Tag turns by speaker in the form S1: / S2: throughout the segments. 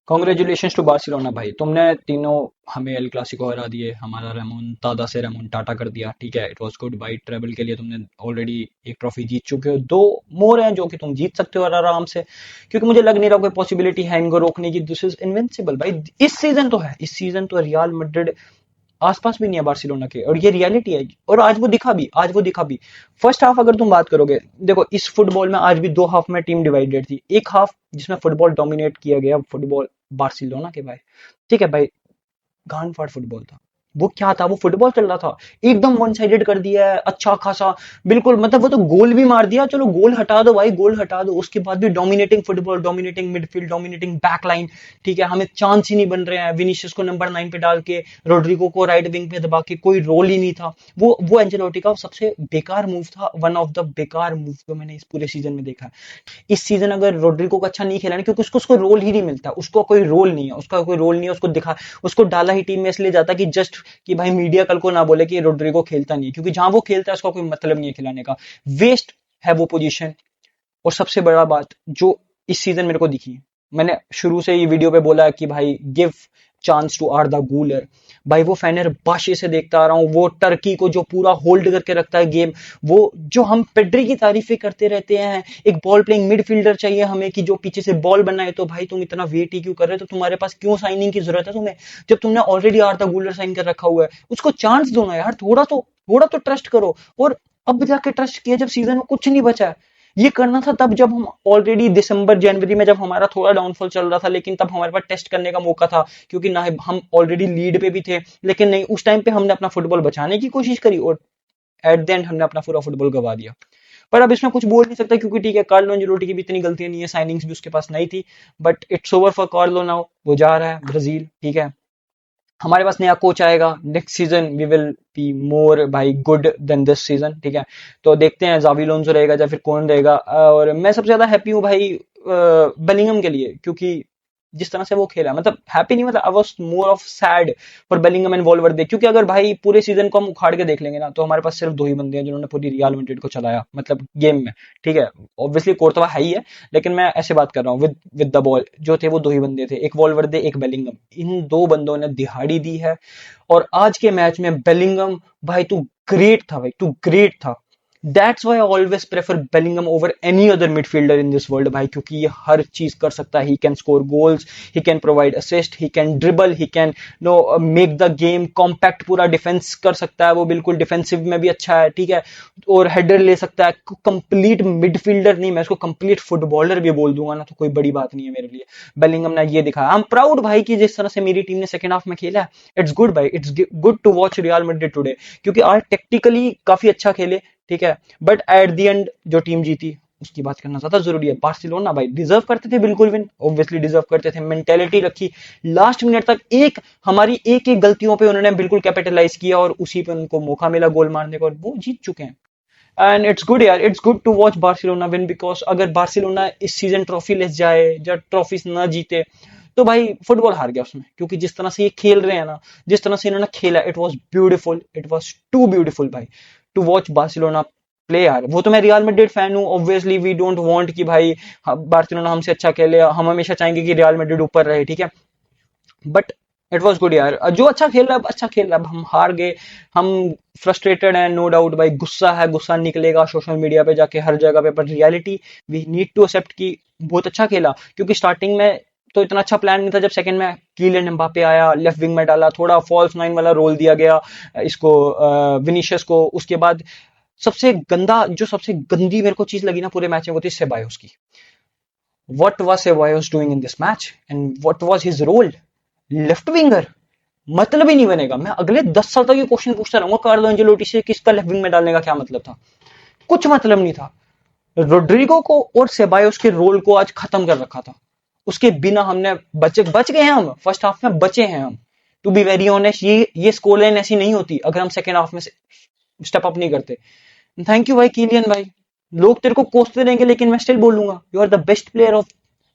S1: Congratulation to Barcelona भाई, तुमने तीनों हमें एल क्लासिको हरा दिए, हमारा रेमोंटाडा से रेमोंटाडा कर दिया। ठीक है, इट वाज गुड भाई, ट्रेबल के लिए तुमने ऑलरेडी एक ट्रॉफी जीत चुके हो, दो मोर हैं जो कि तुम जीत सकते हो और आराम से, क्योंकि मुझे लग नहीं रहा कोई पॉसिबिलिटी है इनको रोकने की। दिस इज इनविंसिबल भाई, इस सीजन तो है, इस सीजन तो रियल मैड्रिड आसपास भी नहीं है बार्सिलोना के, और ये रियलिटी है। और आज वो दिखा भी फर्स्ट हाफ अगर तुम बात करोगे, देखो इस फुटबॉल में आज भी दो हाफ में टीम डिवाइडेड थी। एक हाफ जिसमें फुटबॉल डोमिनेट किया गया, फुटबॉल बार्सिलोना के भाई, ठीक है भाई, गांड फाड़ फुटबॉल था। वो क्या था, वो फुटबॉल चल रहा था, एकदम वन साइडेड कर दिया है अच्छा खासा, बिल्कुल मतलब वो तो गोल भी मार दिया, चलो गोल हटा दो भाई, गोल हटा दो, उसके बाद भी dominating football, dominating midfield, dominating back line. ठीक है, हमें चांस ही नहीं बन रहे हैं, विनीशियस को नंबर 9 पे डाल के, रोड्रिगो को राइट विंग पे दबा के, कोई रोल ही नहीं था। वो एंजेलोटी का सबसे बेकार मूव था, वन ऑफ द बेकार मूव जो मैंने इस पूरे सीजन में देखा है। इस सीजन अगर रोड्रिगो को अच्छा नहीं खेला ना, क्योंकि उसको रोल ही नहीं मिलता, उसको कोई रोल नहीं है, उसका कोई रोल नहीं है, उसको डाला ही टीम में इसलिए जाता कि जस्ट कि भाई मीडिया कल को ना बोले कि रोड्रिगो खेलता नहीं है, क्योंकि जहां वो खेलता है उसका कोई मतलब नहीं है खिलाने का, वेस्ट है वो पोजीशन। और सबसे बड़ा बात जो इस सीजन मेरे को दिखी है, मैंने शुरू से ही वीडियो पे बोला है कि भाई गिव चांस टू आर्दा गूलर। भाई वो फेनेरबाचे से देखता आ रहा हूं, वो टर्की को जो पूरा होल्ड करके रखता है गेम, वो जो हम पेड्री की तारीफें करते रहते हैं, एक बॉल प्लेइंग मिडफील्डर चाहिए हमें कि जो पीछे से बॉल बनाए, तो भाई तुम इतना वेट ही क्यों कर रहे हो, तो तुम्हारे पास क्यों साइनिंग की जरूरत है तुम्हें, जब तुमने ऑलरेडी आर्दा गूलर साइन कर रखा हुआ है। उसको चांस दो ना यार, थोड़ा तो ट्रस्ट करो। और अब जाके ट्रस्ट किया जब सीजन में कुछ नहीं बचा है। ये करना था तब जब हम ऑलरेडी दिसंबर जनवरी में, जब हमारा थोड़ा डाउनफॉल चल रहा था, लेकिन तब हमारे पास टेस्ट करने का मौका था, क्योंकि ना हम ऑलरेडी लीड पे भी थे, लेकिन नहीं, उस टाइम पे हमने अपना फुटबॉल बचाने की कोशिश करी और एट द एंड हमने अपना पूरा फुटबॉल गवा दिया। पर अब इसमें कुछ बोल नहीं सकता, क्योंकि ठीक है, कार्लो एंजेलोटी की भी इतनी गलतियां नहीं है, साइनिंग्स भी उसके पास नहीं थी, but it's over for Carlo now, वो जा रहा है ब्राजील। ठीक है, हमारे पास नया कोच आएगा next season, we will be more भाई गुड देन दिस सीजन। ठीक है, तो देखते हैं जावी लोन्सो रहेगा या फिर कौन रहेगा। और मैं सबसे ज्यादा हैप्पी हूँ भाई बेलिंगम के लिए, क्योंकि जिस तरह से वो खेला, मतलब हैप्पी नहीं, मतलब I was more of sad for Bellingham and Valverde, क्योंकि अगर भाई पूरे सीजन को हम उखाड़ के देख लेंगे ना, तो हमारे पास सिर्फ दो ही बंदे हैं जिन्होंने पूरी रियल मैड्रिड को चलाया, मतलब गेम में। ठीक है, ऑब्वियसली कोर्तवा है ही है, लेकिन मैं ऐसे बात कर रहा हूँ विद द बॉल, जो थे वो दो ही बंदे थे, एक वॉल्वर्दे एक बेलिंगम। इन दो बंदों ने दिहाड़ी दी है। और आज के मैच में बेलिंगम, भाई तू ग्रेट था भाई, तू ग्रेट था। That's why I always prefer Bellingham over any other midfielder in this world भाई, क्योंकि ये हर चीज कर सकता है, he can score goals, he can provide assist, he can dribble, he can no make the game compact, पूरा defence कर सकता है वो, बिल्कुल डिफेंसिव में भी अच्छा है। ठीक है, और हेडर ले सकता है, कंप्लीट मिडफील्डर नहीं, मैं इसको कंप्लीट फुटबॉलर भी बोल दूंगा ना, तो कोई बड़ी बात नहीं है मेरे लिए। बेलिंगम ने ये दिखाया, आई एम प्राउड भाई कि जिस तरह से मेरी टीम ने सेकंड हाफ में खेला है, इट्स गुड भाई, it's good to watch Real Madrid today, क्योंकि आज टेक्टिकली काफी अच्छा खेले। ठीक है, बट एट द एंड जो टीम जीती उसकी बात करना ज्यादा जरूरी है। बार्सिलोना भाई डिजर्व करते थे बिल्कुल विन, ऑब्वियसली डिजर्व करते थे, मेंटेलिटी रखी लास्ट मिनट तक, हमारी एक एक गलतियों पे उन्होंने बिल्कुल कैपिटलाइज किया, और उसी पे उनको मौका मिला गोल मारने का, और वो जीत चुके हैं। एंड इट्स गुड यार, it's good to watch Barcelona win, because अगर बार्सिलोना इस सीजन ट्रॉफी ले जाए या ट्रॉफीज ना जीते, तो भाई फुटबॉल हार गया उसमें, क्योंकि जिस तरह से ये खेल रहे हैं ना, जिस तरह से इन्होंने खेला, it was beautiful, it was too beautiful भाई टू वॉच बार्सिलोना प्ले यार। वो तो मैं रियल मैड्रिड फैन हूँ, ऑब्वियसली वी डोंट वांट कि भाई बार्सिलोना हमसे अच्छा खेले, हम हमेशा चाहेंगे कि रियल मैड्रिड ऊपर रहे। ठीक है, बट इट वॉज गुड यार, जो अच्छा खेल रहा है अच्छा खेल रहा है, हम हार गए, हम फ्रस्ट्रेटेड हैं, नो डाउट भाई, गुस्सा है, गुस्सा निकलेगा सोशल मीडिया पे जाके हर जगह पे, पर reality we need to accept कि बहुत अच्छा खेला, क्योंकि स्टार्टिंग में तो इतना अच्छा प्लान नहीं था, जब सेकंड में कीलियन एम्बापे आया, लेफ्ट विंग में डाला, थोड़ा फॉल्स नाइन वाला रोल दिया गया इसको, विनीशियस को। उसके बाद सबसे गंदी मेरे को चीज लगी ना पूरे मैच में, वो थी सेबायोस की। What was Ceballos doing in this match and what was his role? Left winger, मतलब ही नहीं बनेगा। मैं अगले 10 साल तक ये क्वेश्चन पूछता रहूंगा कार्लो एंजेलोटी से, किसका लेफ्ट विंग में डालने का क्या मतलब था? कुछ मतलब नहीं था। रोड्रिगो को और सेबायोस के रोल को आज खत्म कर रखा था, उसके बिना हमने बच गए हैं, हम फर्स्ट हाफ में बचे हैं हम। टू बी वेरी ऑनेस्ट, ये स्कोर लाइन ऐसी नहीं होती अगर हम सेकेंड हाफ में स्टेप अप नहीं करते। थैंक यू भाई कीलियन भाई, लोग तेरे को कोसते रहेंगे, लेकिन मैं स्टिल बोलूंगा you are the best player of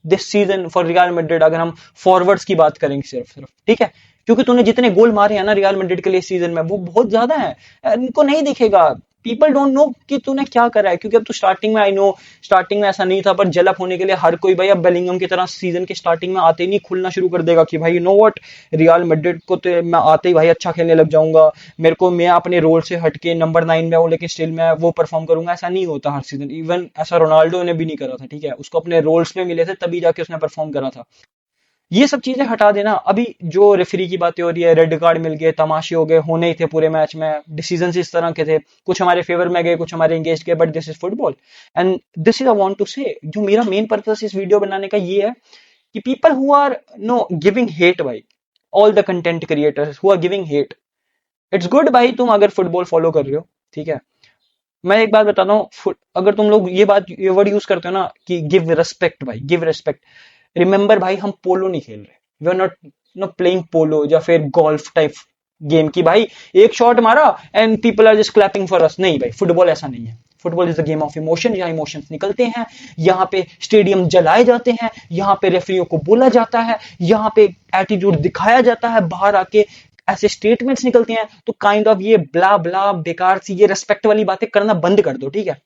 S1: this season for Real Madrid, अगर हम फॉरवर्ड्स की बात करेंगे सिर्फ। ठीक है, क्योंकि तूने जितने गोल मारे हैं ना रियल मैड्रिड के लिए इस सीजन में, वो बहुत ज्यादा है, इनको नहीं दिखेगा। पीपल डोंट नो कि तूने क्या करा है, क्योंकि अब तो स्टार्टिंग में, आई नो स्टार्टिंग में ऐसा नहीं था, पर जलअप होने के लिए हर कोई भाई अब बेलिंगम की तरह सीजन के स्टार्टिंग में आते ही नहीं खुलना शुरू कर देगा कि भाई you know what, real Madrid को तो मैं आते ही भाई अच्छा खेलने लग जाऊंगा, मेरे को मैं अपने रोल से हटके नंबर 9 में हूँ लेकिन स्टिल मैं वो परफॉर्म करूंगा। ऐसा नहीं होता हर सीजन, इवन ऐसा रोनाल्डो ने भी नहीं करा था, ठीक है, उसको अपने रोल्स में मिले थे तभी जाके उसने परफॉर्म करा था। ये सब चीजें हटा देना। अभी जो रेफरी की बातें हो रही है, रेड कार्ड मिल गए, तमाशे हो गए, होने ही थे पूरे मैच में, डिसीजन इस तरह के थे, कुछ हमारे फेवर में गए, कुछ हमारे इंगेज गए, but this is football and this is I want to say. जो मेरा मेन पर्पस इस वीडियो बनाने का ये है कि people who are no giving hate भाई, all the content creators who are giving hate, it's good भाई, तुम अगर फुटबॉल फॉलो कर रहे हो, ठीक है। मैं एक बात बताता हूँ, अगर तुम लोग ये वर्ड यूज करते हो ना कि गिव रिस्पेक्ट भाई, गिव रिस्पेक्ट, रिमेंबर भाई हम पोलो नहीं खेल रहे, we are not no playing polo या फिर गोल्फ टाइप गेम की भाई एक शॉट मारा and people are just clapping for us. नहीं भाई, फुटबॉल ऐसा नहीं है। Football is the game of emotion, यहाँ इमोशंस निकलते हैं, यहाँ पे स्टेडियम जलाए जाते हैं, यहाँ पे रेफरियों को बोला जाता है, यहाँ पे एटीट्यूड दिखाया जाता है, बाहर आके ऐसे स्टेटमेंट्स निकलते हैं। तो काइंड ऑफ ये ब्ला ब्ला बेकार सी ये रेस्पेक्ट वाली बातें करना बंद कर दो, ठीक है,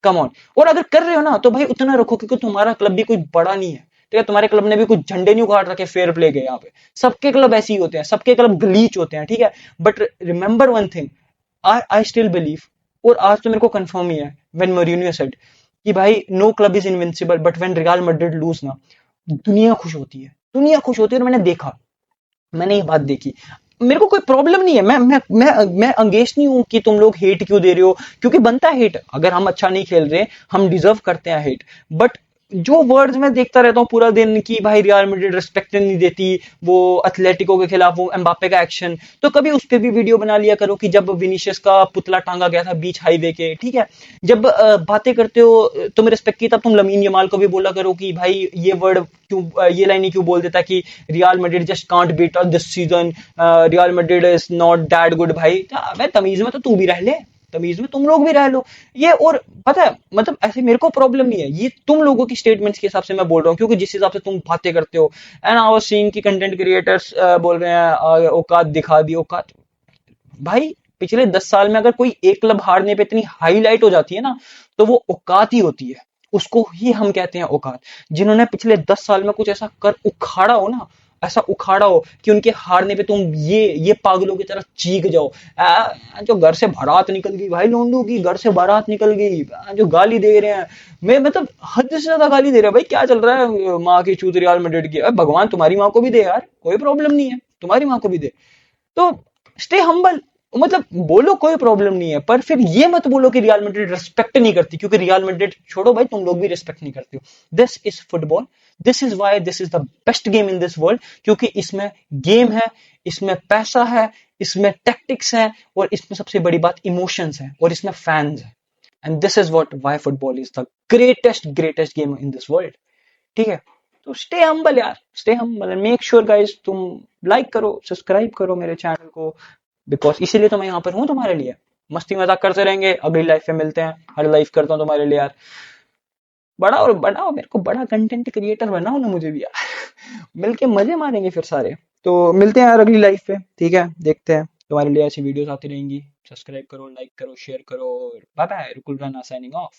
S1: कम ऑन। और अगर कर रहे हो ना तो भाई उतना रखो, क्योंकि तुम्हारा क्लब भी कोई बड़ा नहीं है, ठीक है, तुम्हारे क्लब ने भी कुछ झंडे नहीं उखाड़ रखे फेयर प्ले के। यहाँ पे सबके क्लब ऐसे ही होते हैं, सबके क्लब गलीच होते हैं, ठीक है, but remember one thing, I still believe, और आज तो मेरे को कंफर्म ही है, व्हेन मोरिनियो सेड कि भाई no club is invincible, but when Real Madrid lose ना, दुनिया खुश होती है, दुनिया खुश होती है। और मैंने देखा, मैंने ये बात देखी, मेरे को कोई प्रॉब्लम नहीं है, मैं अंगेज नहीं हूं कि तुम लोग हेट क्यों दे रहे हो, क्योंकि बनता है हेट, अगर हम अच्छा नहीं खेल रहे हम डिजर्व करते हैं हेट। बट जो वर्ड्स मैं देखता रहता हूँ पूरा दिन कि भाई रियल मैड्रिड रिस्पेक्ट नहीं देती, वो एथलेटिको के खिलाफ वो एम्बापे का एक्शन, तो कभी उस पर भी वीडियो बना लिया करो कि जब विनीशियस का पुतला टांगा गया था बीच हाईवे के, ठीक है। जब बातें करते हो तुम रिस्पेक्ट की, तब तुम लमीन यमाल को भी बोला करो कि भाई ये वर्ड क्यों, ये लाइन ही क्यों बोल देता कि Real Madrid just can't beat us this season, Real Madrid is not that good. भाई मैं तमीज में तो तू भी रह ले, तमीज में तुम लोग भी रह लो ये। और पता है मतलब ऐसे मेरे को प्रॉब्लम नहीं है, ये तुम लोगों की स्टेटमेंट्स के हिसाब से मैं बोल रहा हूँ, क्योंकि जिस हिसाब से तुम बातें करते हो, एंड आई वाज सीइंग कि कंटेंट क्रिएटर्स बोल रहे हैं औकात दिखा दी, औकात भाई पिछले 10 साल में अगर कोई एक क्लब हारने पे इतनी हाईलाइट हो जाती है ना, तो वो औकात ही होती है, उसको ही हम कहते हैं औकात। जिन्होंने पिछले 10 साल में कुछ ऐसा कर उखाड़ा हो ना, ऐसा उखाड़ा हो कि उनके हारने पे तुम ये पागलों की तरह चीख जाओ, जो घर से बारात निकल गई भाई, लोंडू की घर से बारात निकल गई, जो गाली दे रहे हैं, मैं मतलब हद से ज्यादा गाली दे रहे हैं भाई। क्या चल रहा है, माँ की चूत रियल मैड्रिड की, भगवान तुम्हारी माँ को भी दे यार, कोई प्रॉब्लम नहीं है, तुम्हारी माँ को भी दे। तो स्टे हम्बल, मतलब बोलो कोई प्रॉब्लम नहीं है, पर फिर ये मत बोलो कि रियल मैड्रिड रिस्पेक्ट नहीं करती, क्योंकि रियल मैड्रिड छोड़ो भाई, तुम लोग भी रिस्पेक्ट नहीं करते हो। This is football, this is why this is the best game in this world, क्योंकि इसमें गेम है, इसमें पैसा है, इसमें टैक्टिक्स है, और इसमें सबसे बड़ी बात इमोशंस है, और इसमें फैंस है। And this is what why football is the greatest game in this world, ठीक है। तो स्टे हम्बल यार, stay humble and make sure guys तुम लाइक करो, सब्सक्राइब करो मेरे चैनल को, बिकॉज इसीलिए तो मैं यहाँ पर हूँ तुम्हारे लिए। मस्ती मजाक करते रहेंगे, अगली लाइफ में मिलते हैं, हर लाइफ करता हूँ तुम्हारे लिए यार। बड़ा और बनाओ, मेरे को बड़ा कंटेंट क्रिएटर बनाओ ना मुझे भी यार मिलके मजे मारेंगे फिर सारे। तो मिलते हैं यार अगली लाइफ पे, ठीक है, देखते हैं, तुम्हारे लिए ऐसी वीडियोस आती रहेंगी। सब्सक्राइब करो, लाइक करो, शेयर करो, bye bye, Rukul Rana signing of.